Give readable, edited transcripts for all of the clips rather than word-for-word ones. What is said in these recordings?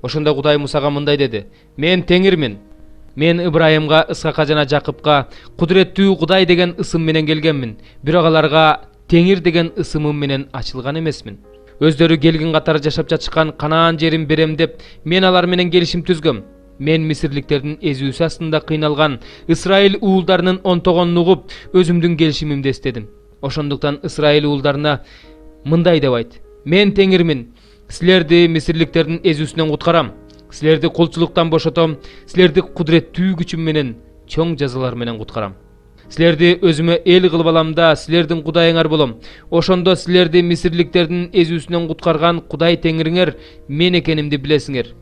Ошондо Кудай Мусага мындай деди: "Мен Теңирмин. Мен Ибрайымга, Исхакка жана Жакыпка кудуреттүү Кудай деген ысым менен келгенмин, бирок аларга Теңир деген ысымым менен ачылган эмесмин. Өздөрү келгин катары жашап жатышкан Канаан жерин берем деп мен алар менен келишим түзгөм. Мен мисирликтердин эзүүсү астында кыйналган Исраил уулдарынын онтогонун угуп, өзүмдүн келишимимди эстедим. Ошондуктан Исраил уулдарына мындай деп айт: Мен Теңирмин. Силерди мисирликтердин эзүүсүнөн куткарам. Силерди кулчулуктан бошотом. Силерди кудуреттүү күчүм менен, чоң жазалар менен куткарам. Силерди өзүмө эл кылып алам да, силердин Кудайыңар болом. Ошондо силерди мисирликтердин эзүүсүнөн куткарган Кудай Теңириңер мен экенимди билесиңер.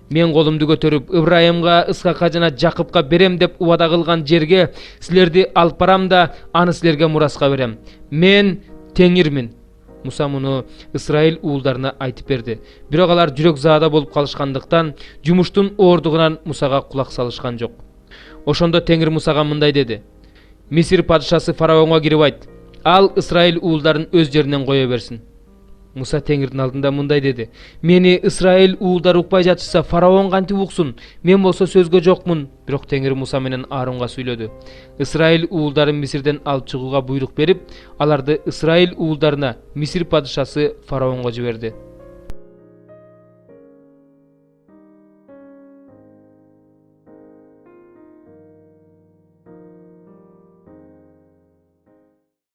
Мен колумду көтөрүп Ибрайымга, Исхакка жана Жакыпка берем деп убада кылган жерге силерди алып барам да, аны силерге мураска берем. Мен Теңирмин." Муса муну Исраил уулдарына айтып берди. Бирок алар жүрөк заада болуп калышкандыктан, жумуштун оордугунан Мусага кулак салышкан жок. Ошондо Теңир Мусага мындай деди: "Мисир падышасы фараонго кирип айт, ал Исраил уулдарын өз жеринен кое берсин." Муса Теңирдин алдында мындай деди: "Мени Исраил уулдары укпай жатышса, фараон кантип уксун? Мен болсо сөзгө жокмун." Бирок Теңир Муса менен Ааронго сүйлөдү. Исраил уулдарын Мисирден алып чыгууга буйрук берип, аларды Исраил уулдарына Мисир падышасы фараонго жиберди.